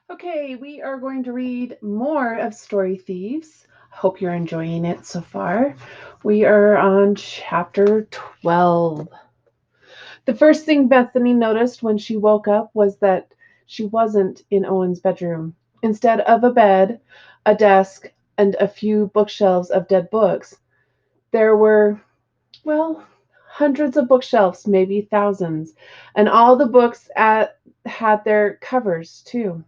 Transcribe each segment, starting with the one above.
Okay, we are going to read more of Story Thieves. Hope you're enjoying it so far. We are on chapter 12. The first thing Bethany noticed when she woke up was that she wasn't in Owen's bedroom. Instead of a bed, a desk, and a few bookshelves of dead books, there were, well, hundreds of bookshelves, maybe thousands, and all the books had their covers too.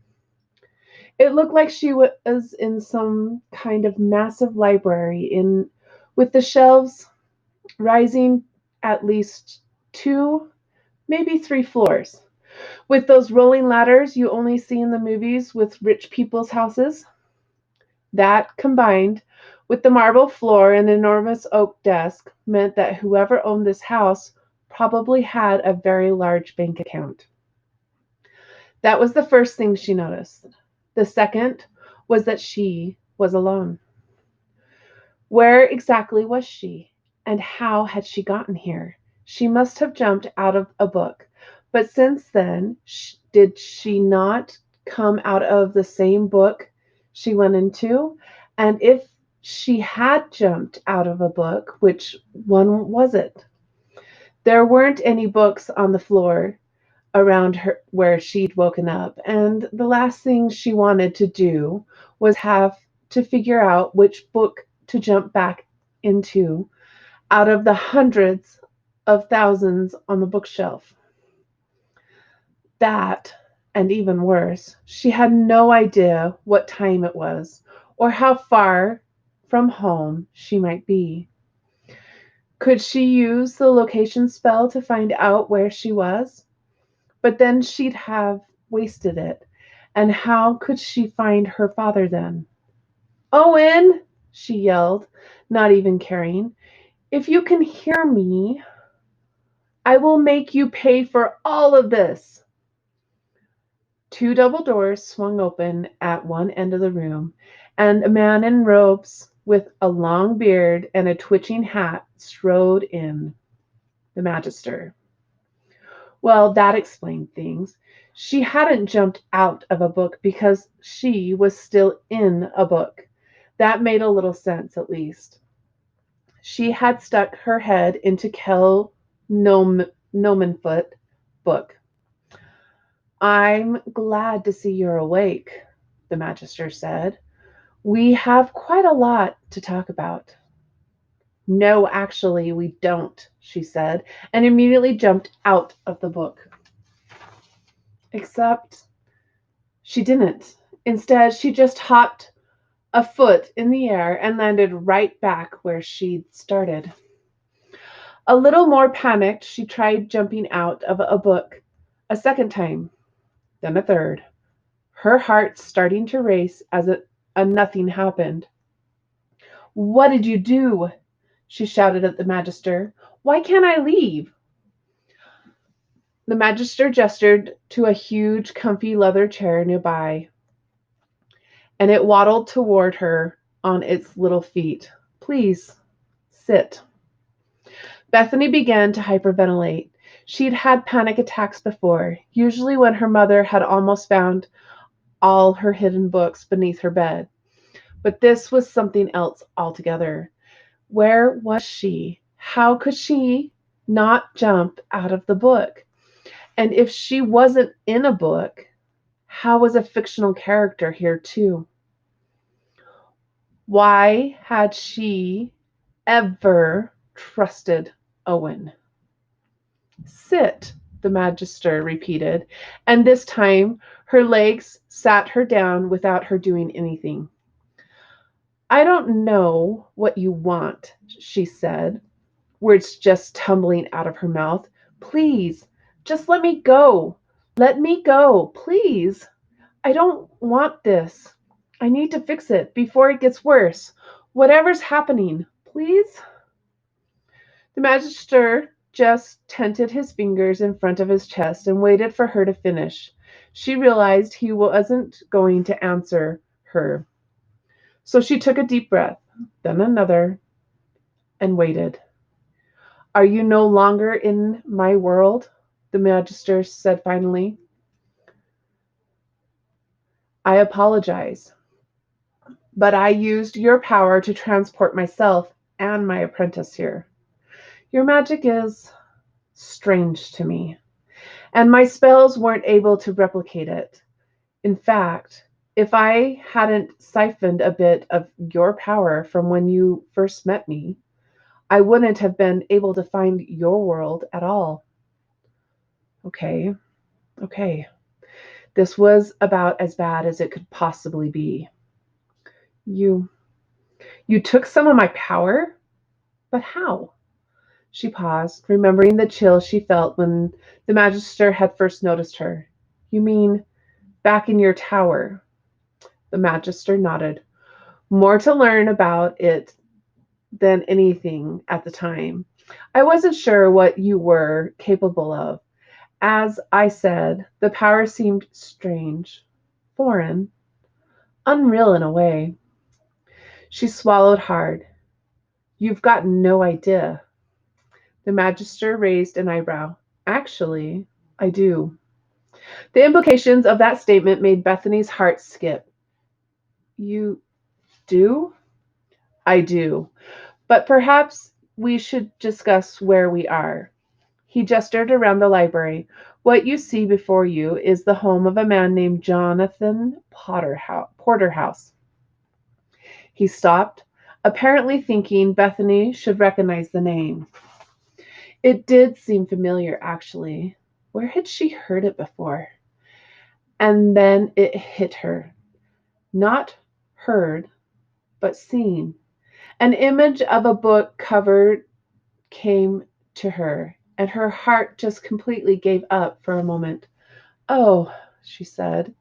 It looked like she was in some kind of massive library in with the shelves rising at least two, maybe three floors. With those rolling ladders you only see in the movies with rich people's houses. That combined with the marble floor and enormous oak desk meant that whoever owned this house probably had a very large bank account. That was the first thing she noticed. The second was that she was alone. Where exactly was she? And how had she gotten here? She must have jumped out of a book. But since then, did she not come out of the same book she went into? And if she had jumped out of a book, which one was it? There weren't any books on the floor around her where she'd woken up, and the last thing she wanted to do was have to figure out which book to jump back into out of the hundreds of thousands on the bookshelf. That, and even worse, she had no idea what time it was or how far from home she might be. Could she use the location spell to find out where she was? But then she'd have wasted it. And how could she find her father then? "Owen!" she yelled, not even caring. "If you can hear me, I will make you pay for all of this." Two double doors swung open at one end of the room, and a man in robes with a long beard and a twitching hat strode in. The Magister. Well, that explained things. She hadn't jumped out of a book because she was still in a book. That made a little sense, at least. She had stuck her head into Kel Nomanfoot book. "I'm glad to see you're awake," the Magister said. "We have quite a lot to talk about." "No, actually, we don't," she said, and immediately jumped out of the book. Except she didn't. Instead, she just hopped a foot in the air and landed right back where she'd started. A little more panicked, she tried jumping out of a book a second time, then a third, her heart starting to race as a nothing happened. "What did you do?" she shouted at the Magister. "Why can't I leave?" The Magister gestured to a huge, comfy leather chair nearby, and it waddled toward her on its little feet. "Please, sit." Bethany began to hyperventilate. She'd had panic attacks before, usually when her mother had almost found all her hidden books beneath her bed. But this was something else altogether. Where was she? How could she not jump out of the book? And if she wasn't in a book, how was a fictional character here too? Why had she ever trusted Owen? "Sit," the Magister repeated, and this time her legs sat her down without her doing anything. "I don't know what you want," she said, words just tumbling out of her mouth. "Please, just let me go. Let me go, please. I don't want this. I need to fix it before it gets worse. Whatever's happening, please." The Magister just tented his fingers in front of his chest and waited for her to finish. She realized he wasn't going to answer her. So she took a deep breath, then another, and waited. "Are you no longer in my world?" the Magister said finally. I apologize, but I used your power to transport myself and my apprentice here. Your magic is strange to me, and my spells weren't able to replicate it. In fact, if I hadn't siphoned a bit of your power from when you first met me, I wouldn't have been able to find your world at all. Okay, okay. This was about as bad as it could possibly be. You you took some of my power? But how? She paused, remembering the chill she felt when the Magister had first noticed her. You mean back in your tower? The Magister nodded. More to learn about it than anything at the time. I wasn't sure what you were capable of. As I said, the power seemed strange, foreign, unreal in a way. She swallowed hard. You've got no idea. The Magister raised an eyebrow. Actually, I do. The implications of that statement made Bethany's heart skip. You do? I do. But perhaps we should discuss where we are. He gestured around the library. What you see before you is the home of a man named Jonathan Porterhouse. He stopped, apparently thinking Bethany should recognize the name. It did seem familiar, actually. Where had she heard it before? And then it hit her. Not heard, but seen. An image of a book cover came to her, and her heart just completely gave up for a moment. Oh, she said,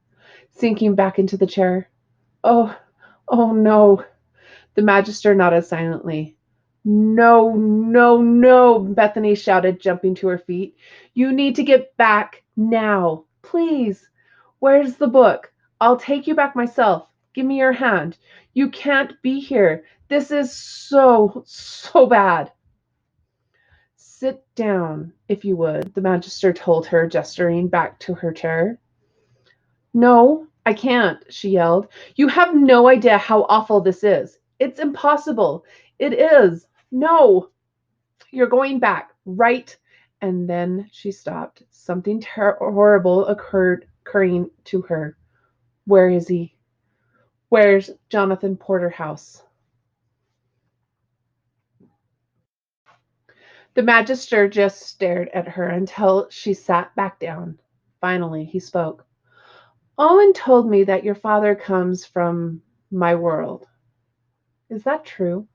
sinking back into the chair. Oh, oh no. The Magister nodded silently. No, no, no, Bethany shouted, jumping to her feet. You need to get back now, please. Where's the book? I'll take you back myself. Give me your hand. You can't be here. This is so bad. Sit down, if you would, the Magister told her, gesturing back to her chair. No, I can't, she yelled. You have no idea how awful this is. It's impossible. It is. No, you're going back, right? And then she stopped. Something horrible occurring to her. Where is he? Where's Jonathan Porterhouse? The Magister just stared at her until she sat back down. Finally, he spoke. Owen told me that your father comes from my world. Is that true?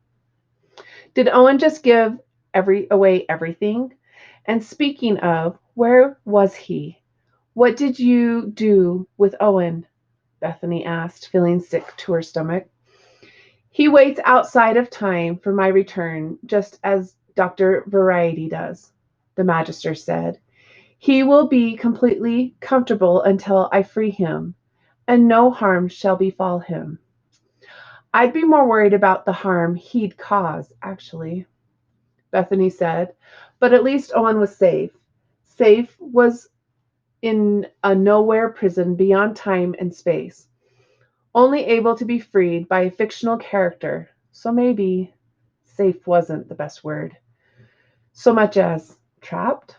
Did Owen just give away everything? And speaking of, where was he? What did you do with Owen? Bethany asked, feeling sick to her stomach. He waits outside of time for my return, just as Dr. Variety does, the Magister said. He will be completely comfortable until I free him, and no harm shall befall him. I'd be more worried about the harm he'd cause, actually, Bethany said, but at least Owen was safe. Safe was in a nowhere prison beyond time and space, only able to be freed by a fictional character. So maybe safe wasn't the best word. So much as trapped?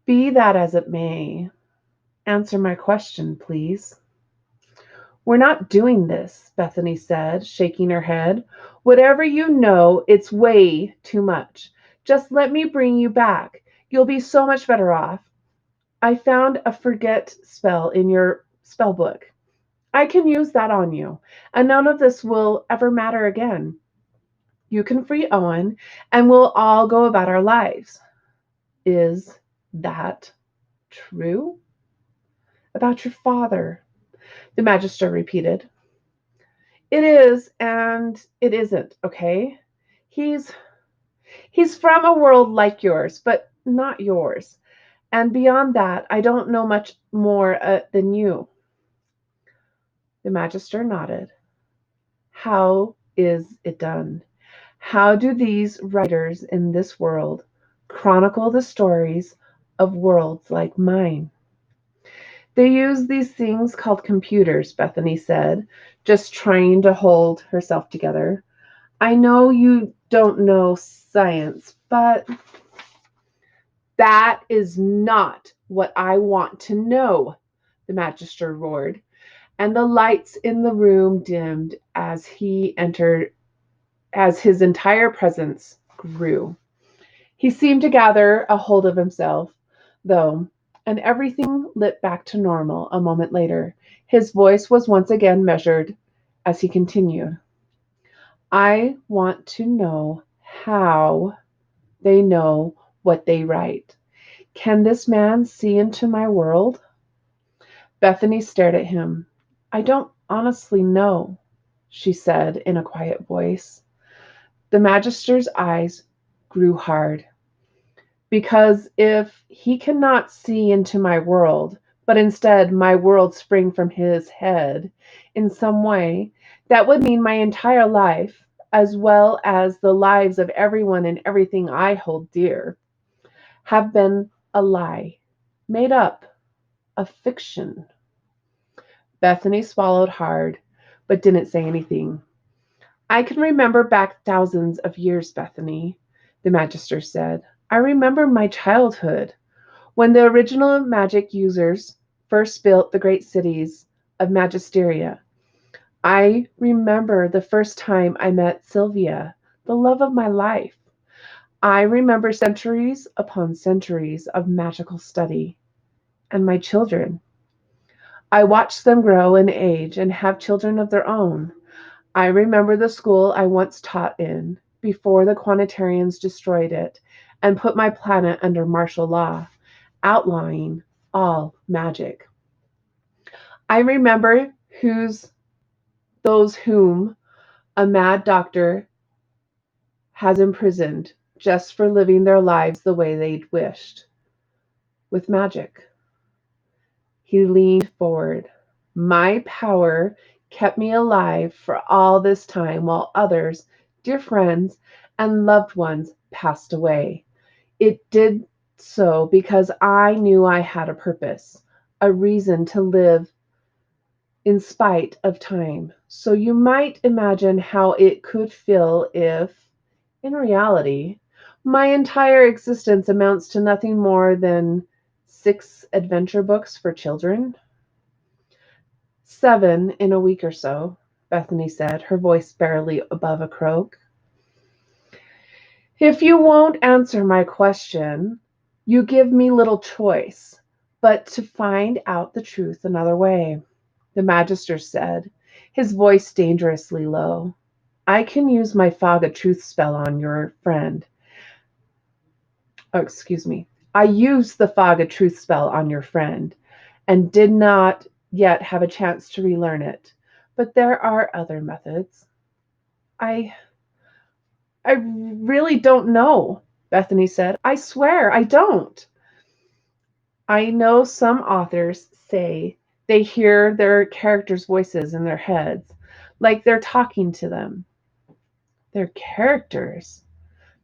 Be that as it may, answer my question, please. We're not doing this, Bethany said, shaking her head. Whatever you know, it's way too much. Just let me bring you back. You'll be so much better off. I found a forget spell in your spell book. I can use that on you, and none of this will ever matter again. You can free Owen, and we'll all go about our lives. Is that true? About your father, the Magister repeated. It is, and it isn't, okay? He's he's from a world like yours, but not yours. And beyond that, I don't know much more than you. The Magister nodded. How is it done? How do these writers in this world chronicle the stories of worlds like mine? They use these things called computers, Bethany said, just trying to hold herself together. I know you don't know science, but that is not what I want to know, the magister roared, and the lights in the room dimmed as he entered, as his entire presence grew. He seemed to gather a hold of himself, though, and everything lit back to normal a moment later. His voice was once again measured as he continued. I want to know how they know what they write. Can this man see into my world? Bethany stared at him. I don't honestly know, she said in a quiet voice. The magister's eyes grew hard. Because if he cannot see into my world, but instead my world spring from his head in some way, that would mean my entire life, as well as the lives of everyone and everything I hold dear, have been a lie, made up, a fiction. Bethany swallowed hard, but didn't say anything. I can remember back thousands of years, Bethany, the magister said. I remember my childhood, when the original magic users first built the great cities of Magisteria. I remember the first time I met Sylvia, the love of my life. I remember centuries upon centuries of magical study. And my children. I watched them grow in age and have children of their own. I remember the school I once taught in before the Quanitarians destroyed it and put my planet under martial law, outlawing all magic. I remember those whom a mad doctor has imprisoned just for living their lives the way they'd wished, with magic. He leaned forward. My power kept me alive for all this time while others, dear friends and loved ones, passed away. It did so because I knew I had a purpose, a reason to live in spite of time. So you might imagine how it could feel if, in reality, my entire existence amounts to nothing more than 6 adventure books for children. 7 in a week or so, Bethany said, her voice barely above a croak. If you won't answer my question, you give me little choice but to find out the truth another way, the magister said, his voice dangerously low. I can use my fog of truth spell on your friend. Oh, excuse me. I used the fog of truth spell on your friend and did not yet have a chance to relearn it. But there are other methods. I I really don't know, Bethany said. I swear I don't. I know some authors say they hear their characters' voices in their heads, like they're talking to them. Their characters,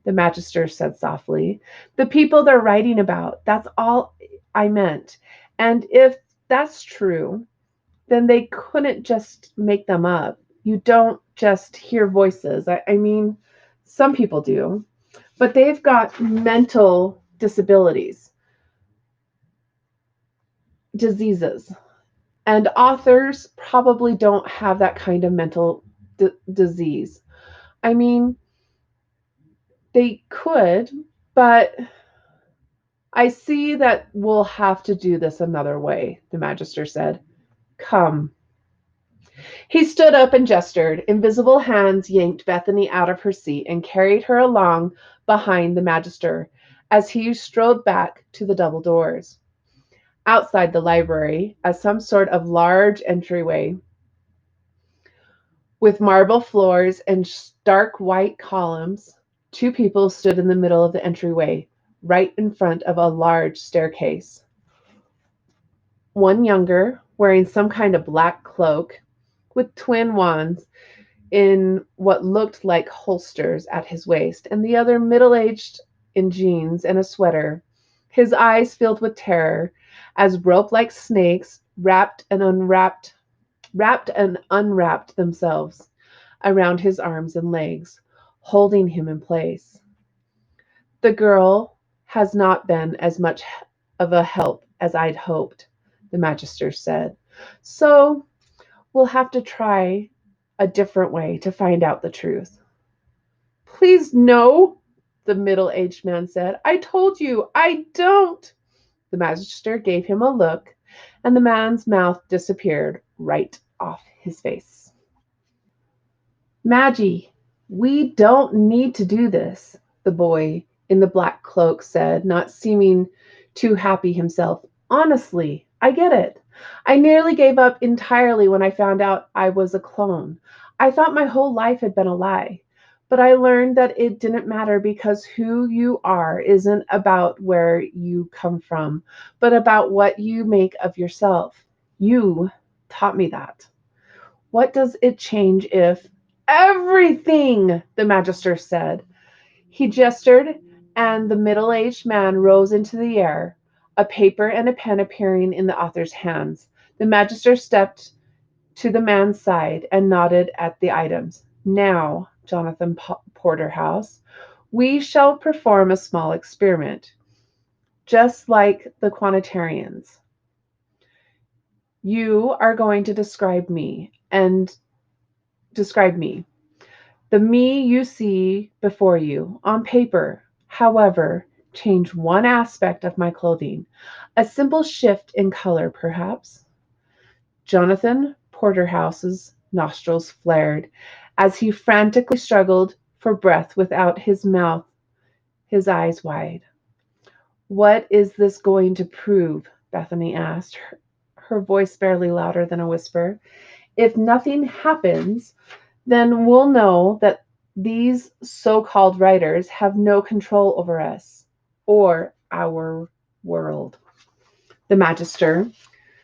the magister said softly. The people they're writing about. That's all I meant. And if that's true, then they couldn't just make them up. You don't just hear voices. I mean, some people do, but they've got mental disabilities, diseases. And authors probably don't have that kind of mental disease. I mean, they could, but I see that we'll have to do this another way, the magister said. Come. He stood up and gestured. Invisible hands yanked Bethany out of her seat and carried her along behind the magister as he strode back to the double doors. Outside the library, as some sort of large entryway with marble floors and stark white columns, 2 people stood in the middle of the entryway, right in front of a large staircase. One younger, wearing some kind of black cloak, with twin wands in what looked like holsters at his waist, and the other middle-aged in jeans and a sweater, his eyes filled with terror as rope-like snakes wrapped and unwrapped themselves around his arms and legs, holding him in place. The girl has not been as much of a help as I'd hoped, the magister said. So we'll have to try a different way to find out the truth. Please, no, the middle-aged man said. I told you, I don't. The magister gave him a look, and the man's mouth disappeared right off his face. Maggie, we don't need to do this, the boy in the black cloak said, not seeming too happy himself. Honestly, I get it. I nearly gave up entirely when I found out I was a clone. I thought my whole life had been a lie. But I learned that it didn't matter because who you are isn't about where you come from, but about what you make of yourself. You taught me that. What does it change if everything, the magister said. He gestured, and the middle-aged man rose into the air, a paper and a pen appearing in the author's hands. The magister stepped to the man's side and nodded at the items. Now, Jonathan Porterhouse, we shall perform a small experiment, just like the Quanitarians. You are going to describe me. The me you see before you on paper, however, change one aspect of my clothing, a simple shift in color, perhaps. Jonathan Porterhouse's nostrils flared as he frantically struggled for breath without his his eyes wide. What is this going to prove? Bethany asked, her voice barely louder than a whisper. If nothing happens, then we'll know that these so-called writers have no control over us or our world. The magister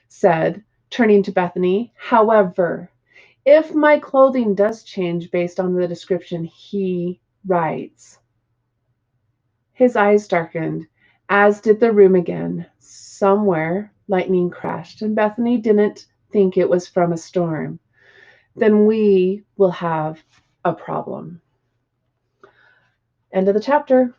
said, turning to Bethany. However, if my clothing does change based on the description he writes. His eyes darkened, as did the room again. Somewhere lightning crashed, and Bethany didn't think it was from a storm. Then we will have a problem. End of the chapter.